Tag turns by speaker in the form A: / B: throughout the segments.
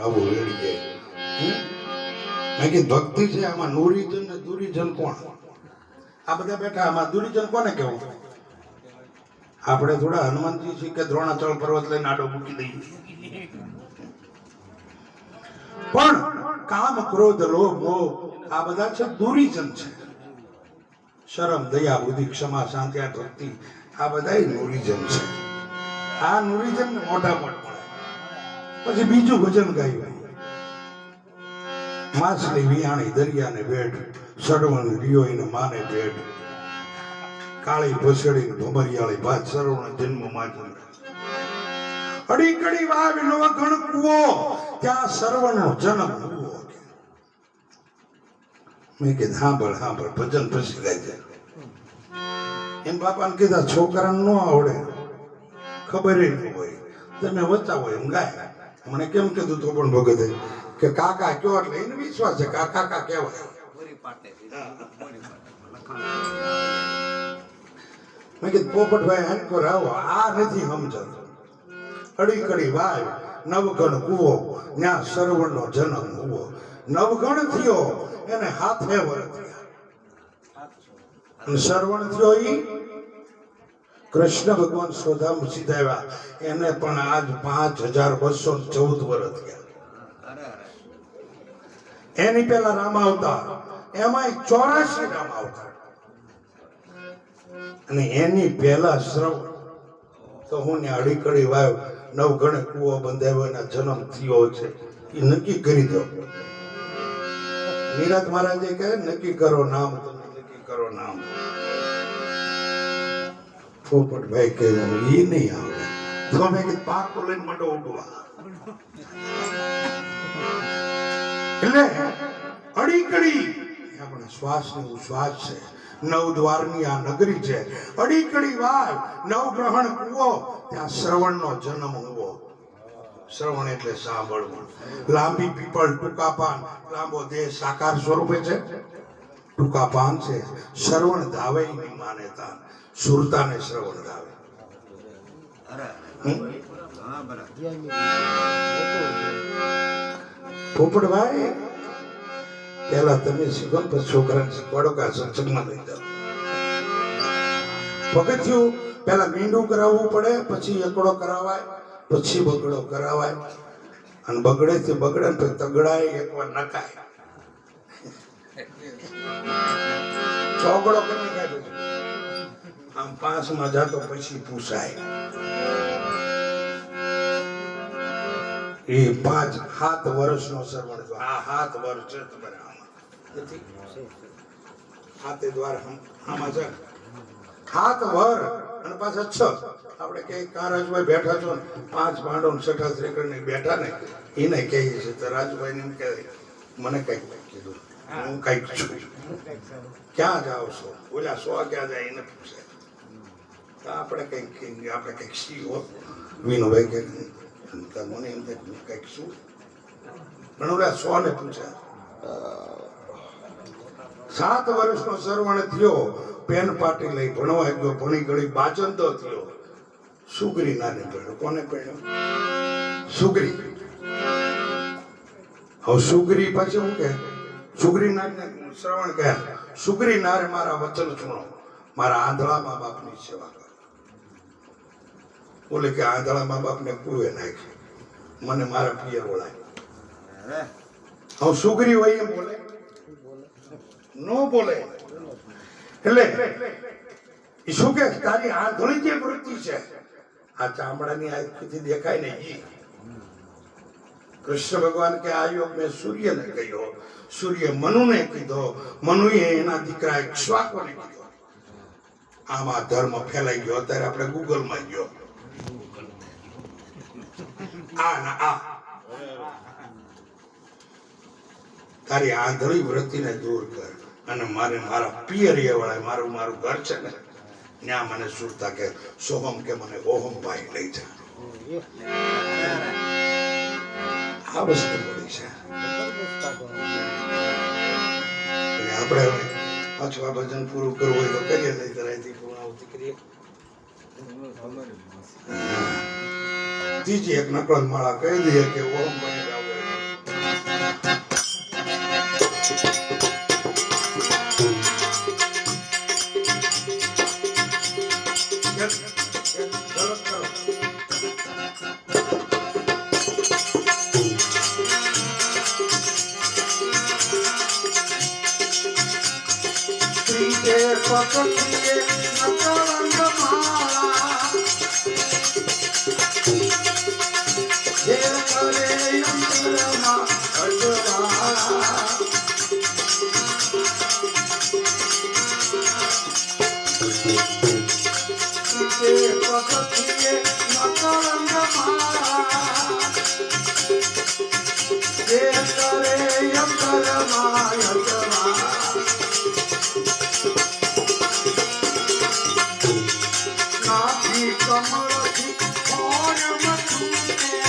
A: આવું રેડી જાય. મેં કીધું ભક્તિ છે આમાં નુરીજન ને દુરીજન કોણ? આ બધા બેઠા આમાં દુરીજન કોને કેવું? આપણે થોડા હનુમાનજી છીએ કે દ્રોણાચળ પર્વત લઈને આડો મૂકી દઈએ. પણ કામ ક્રોધ લોભ મોહ આ બધા છે દુરીજન છે. શરમ દયા બુદ્ધિ ક્ષમા શાંતિ આ ભક્તિ આ બધા નુરીજન છે. આ નુરીજન ને મોટા મોટ મળે. પછી બીજું ભજન ગાયું, માછલી વિયાણી દરિયાને ભેટ, સડવણ રિયોઈને માને ભેટ, કાળી ભસડી ભમરિયાળી ભાત સરવણ જન્મ માજન, અડી કડી વાવ નવ ગણ કુવો ત્યાં સરવણનો જન્મ હુઓ. મેં કીધું સાંભળ ભજન પછી ગાય છે. એમ બાપાને કીધા છોકરાને ન આવડે ખબર ન હોય તમે વચાવો એમ ગાય. મને કેમ કીધું તો પણ ભગત કે કાકા કયો એટલે એને વિશ્વાસ છે કાકા કાકા કહેવાય. મેં કીધું પોપટભાઈ હનકોર આવો આ નથી સમજતો. અડી કડી વાવ નવગણ કુવો ન્યા સરવણનો જન્મ હુઓ. નવગણ થયો એને હાથે વર થયા અને સરવણ થયો ઈ કૃષ્ણ ભગવાન સ્વધામ સીધાવ્યા એને પણ આજ 5214 વર્ષ થયા. એની પેલા રામ આવતા એમાં 84 રામ આવતા અને એની પેલા શ્રવણ તો હું ને અડી કડી વાવ નવગણ કુવો બંધાવ્યો એના જન્મ થયો છે એ નક્કી કરી દો. નિરાત મહારાજે કહે નક્કી કરો નામ, તમે નક્કી કરો નામ. પોપટભાઈ કહે એ નહીં આવડે તો મેં કીધું પાકો લઈને મંડો ઉડવા. એટલે અડી કડી આપણા શ્વાસનો શ્વાસ છે. નવ દ્વારની આ નગરી છે. અડી કડી વાર નવ ગ્રહણ કુવો ત્યાં શ્રવણનો જન્મ હુઓ. શ્રવણ એટલે સાંભળવું. લાંબી પીપળ ટૂંકા પાન, લાંબો દેહ સાકાર સ્વરૂપે છે, ટૂંકા પાન છે. શ્રવણ ધાવે ની માન્યતા, સુરતાને શ્રવણ ધાવે. પોપટભાઈ પેલા તમે શીખો પછી છોકરાને શીખવાડો કે આ સત્સંગમાં લઈ જાઓ. પગથિયું પેલા મીંડું કરાવવું પડે, પછી એકડો કરાવાય, પછી બગડો કરાવાય અને બગડે થી બગડે ને તગડાય એકવાર નકાય. ચોગડો કરી કાઢ્યો આમ 5 માં જાતો પછી પૂછાય. એ 5-7 વર્ષનો સરવણ જો આ 7 વર્ષ છે તમારે આમાં હાથે દ્વારા આમાં છે 7 વર્ષ અને પાછા 6 આપણે કઈ રાજુભાઈ બેઠા છો ને 5 ભાંડો 6 શ્રીકૃષ્ણ બેઠા ને એને કહીએ છીએ તો રાજુભાઈ ને એમ કહે મને કઈક કીધું હું કઈક છું ક્યાં જાઓ છો ઓલા 100 ક્યાં જાય એને પૂછે તો આપણે કઈક સી હો વિનુભાઈ કે મને એમ થાય કઈક શું પણ ઓલા 100 ને પૂછ્યા. 7 વર્ષનો સરવણ થયો, પેન પાટી લઈ ભણવા ગયો, ભણી ગળી બાચંતો થયો. સુગરી નાને ભણ્યો. કોને ભણ્યો? સુગરી. હવે સુગરી પછી હું કે સુગરી નાને શ્રવણ કહે સુગરી નારે મારા વચન સુણો, મારા આંધળા મા બાપની સેવા કરો. બોલે કે આંધળા મા બાપને કુએ નાખી, મને મારા પિયર ઓળાય. હવે સુગરી હોય એમ બોલે નો બોલે. એટલે એ શું કે તારી આંધળી જે વૃત્તિ છે આ ચામડાની આંખથી દેખાય ને ઈ. કૃષ્ણ ભગવાન કે આ યોગ મેં સૂર્યને કહ્યો, સૂર્ય મનુને કીધો, મનુએ એના દીકરા ઇક્ષ્વાકુને કીધો. આમાં ધર્મ ફેલાઈ ગયો. અત્યારે આપણે ગૂગલમાં ગયો આ ના આ તારી આંધળી વૃત્તિને દૂર કર અને મારે મારા પિયરીએ વાળા મારું ઘર છે ને ત્યાં મને સુરતા કે સોહમ કે મને ઓહમ ભાઈ લઈ જા. આ વસ્તુ બોલી છે. આપણે હવે પાછું આ ભજન પૂરું કરવું હોય તો કરીએ, નહીં કરાયથી પૂર્ણાવતી કરીએ. ત્રીજી એક નકળ માળા કહી દઈએ કે ઓમ ભાઈ પકડીએ નકરંગ માળા જે કરે અંતરમાં અજવાળા જે પકડીએ નકરંગ માળા જે કરે અંતરમાં અજવાળા કમળથી ઓર મથુને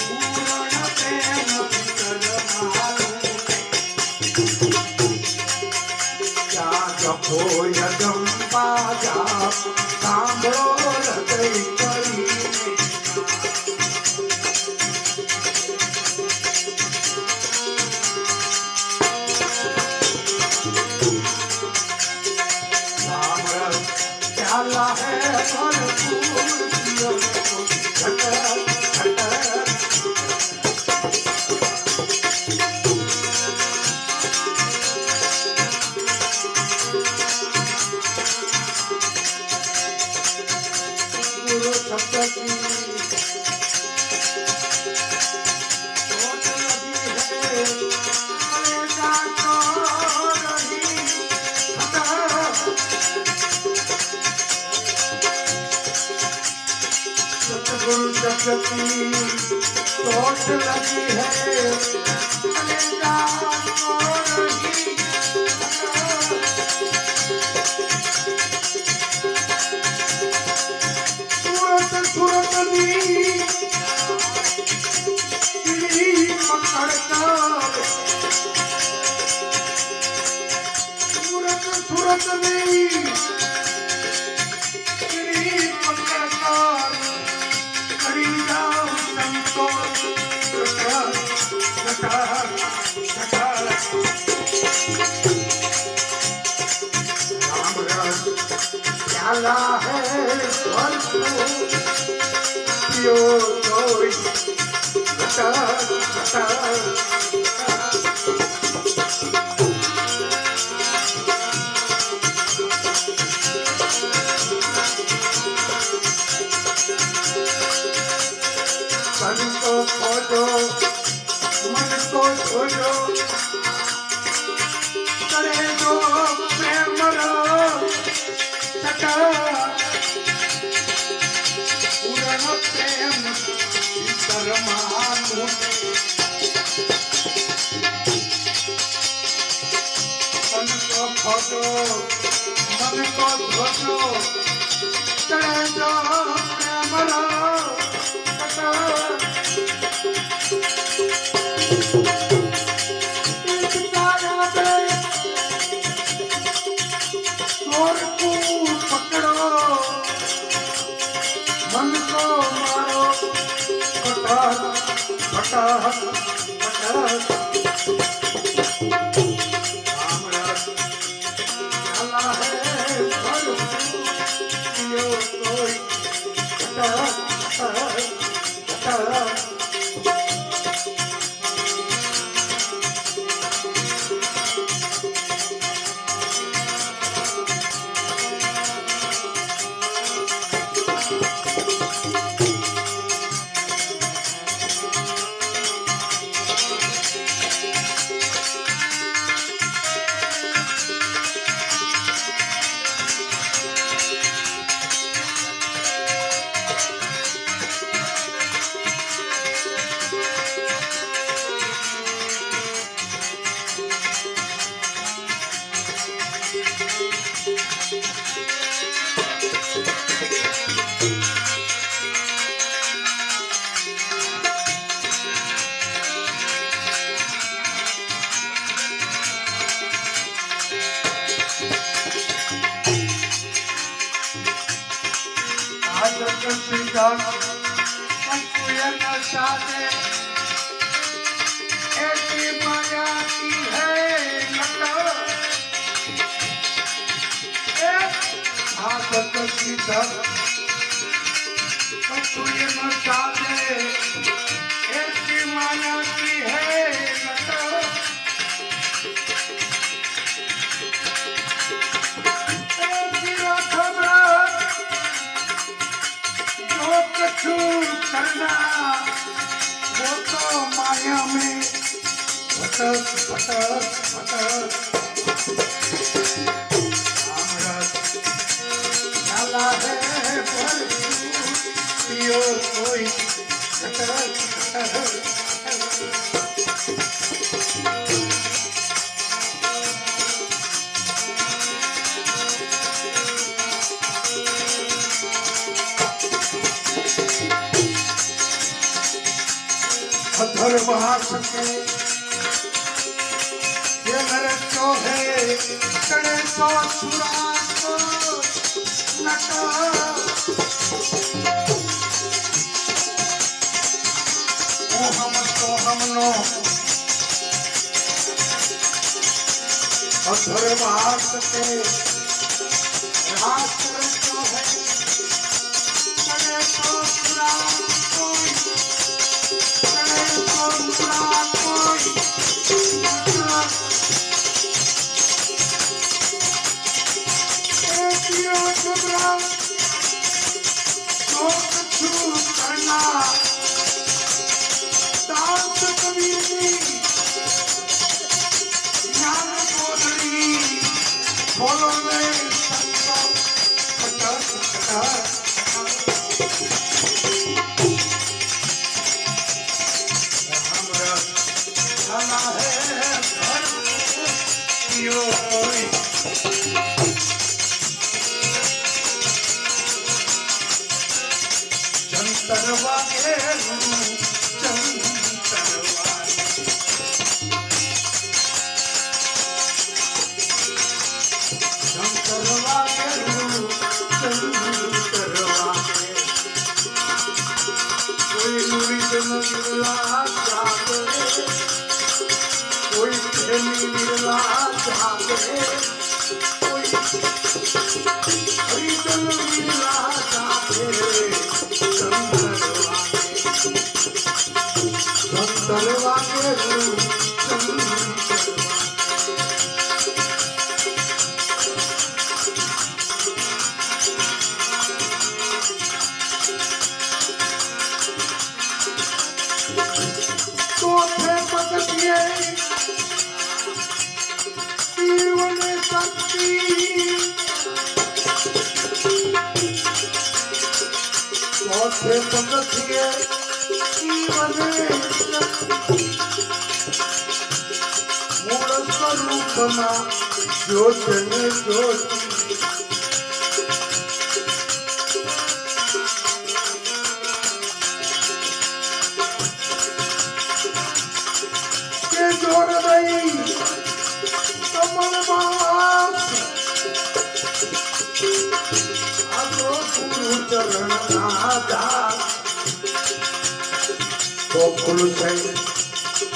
A: પૂરણ પ્રેમ કરમાલું જા જપો યજંબા જા સાંભળો હૃદય કરીને प्याला है भरपूर पियो घटर घटर गुरु शब्द की सोच लगी है कलेजा को रही घटर सतगुरु शब्द की सोच लगी है कलेजा को रही सूरत सूरतनी चिड़ी पकड़कर सूरत सूरतनी चिड़ी पकड़कर प्याला है भरपूर पियो कोई घटर घटर तन को खोजो मन को खोजो करे जो प्रेम रो सका पूर्ण प्रेम परमानु तन को खोजो मन को खोजो करे जो प्रेम रो पकड़ो मन को मारो पटाख पटाख पटाख प्याला है भरपूर पियो कोई पटाख पटाख पटाख सीधा पंचुयन साधे ऐसी माया की है लटा आदत सीधा पंचुयन साधे ऐसी माया की है लटा અમે ભટક ભટક ભટક डाला है पर पियो कोई अधर बहा सके ये मेरे जो है चढ़े तो सुरा हमनो अधर मास के राष्ट्र जो है चढ़े तो सुरा कोई चढ़े तो सुरा कोई करना दास कबीर ज्ञान बोधनी बोलो ने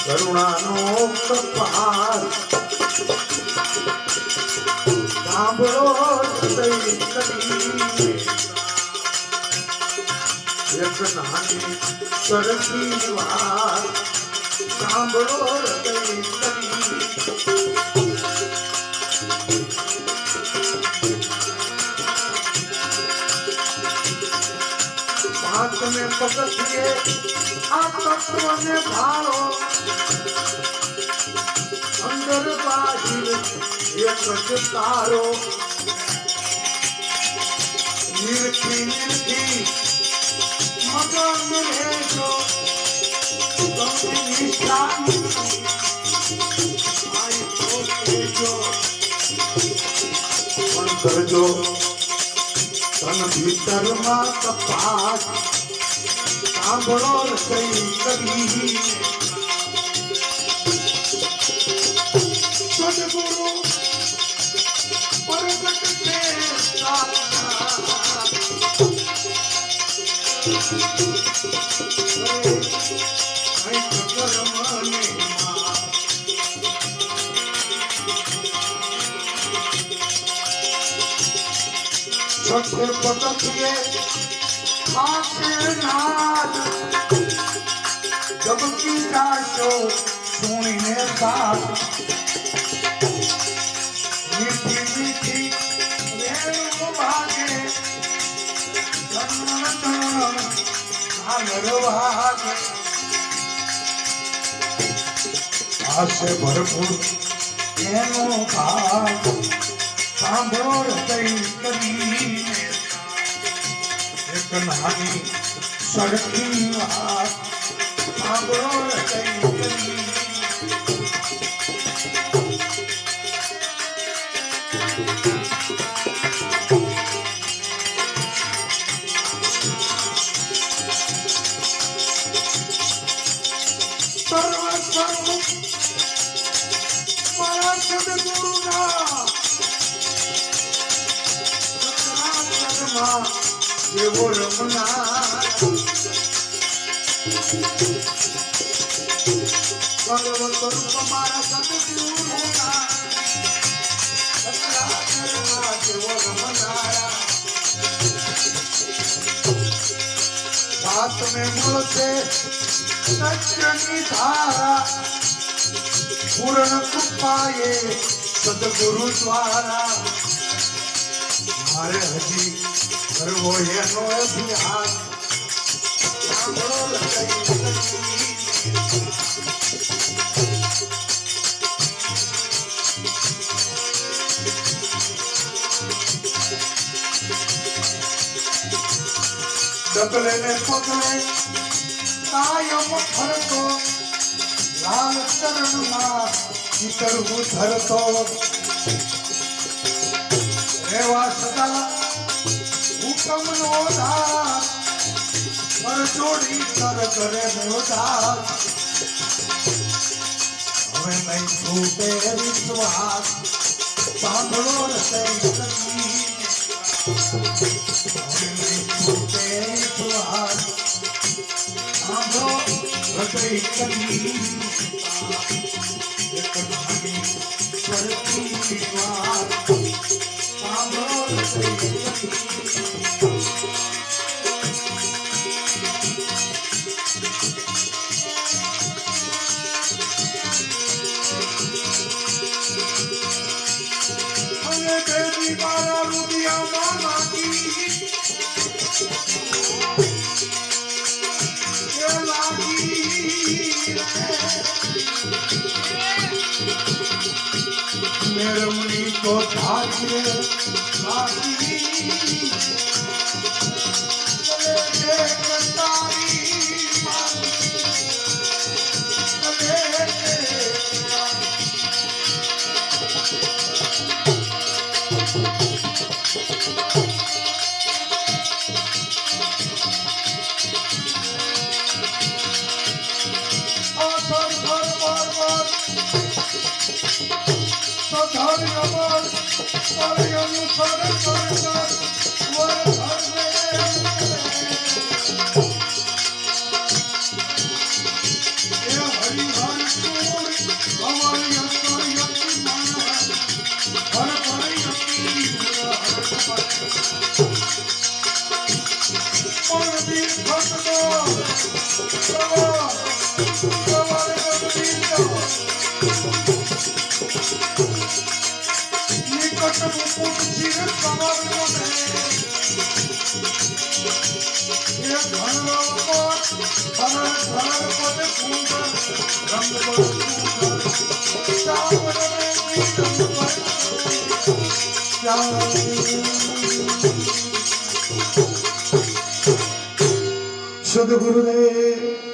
A: करुणानो कपाल सांभळो सई करी एक नानी सरकी वार सांभळो सई करी हाथ में पकड़िए आप तत्व ने भाड़ो अंदर बाहिर एक तारो निर्थी निर्थी मगन भेजो निशान आई तो भेजो करजो तन भीतर मा कपास सांभळो सई कभी सदगुरु परगट के छठे पटक के नाद जब की जाशो सुनी बात मीठी मीठी रेणु भागे चरण चरण भागे હશે ભરપૂર એનો ભાગ સાંભળો હૃદય કરીને એક નાની સડકી વાત સાંભળો હૃદય કરીને મારા સદગુરુના સતનાત્મા જેવો રમનાર ભગવત રૂપ મારા સદગુરુના સતનાત્મા જેવો રમનારા સાત में મળશે સત્યની ધારા પૂર્ણ કૃપાએ સદગુરુ દ્વારા મારે હજી કરવો એનો અભ્યાસ સાંભળો ડગલે ને પગલે કાયમ ફરતો લાલ ચરણમાં ચિતરવું ધરતો રેવા સદા હુકમનો દાસ કર જોડી કર કરે મોદાસ હવે નહીં છૂટે વિશ્વાસ સાંભળો હૃદય હવે નહીં છૂટે વિશ્વાસ સાંભળો હૃદય કદી એક નાની સરખી વાત સાંભળો હૃદય કદી અને દેવી મારા રૂપિયામાં નાખી મેળવણી તો ભાગ્ય લાગી સદગુરુદેવ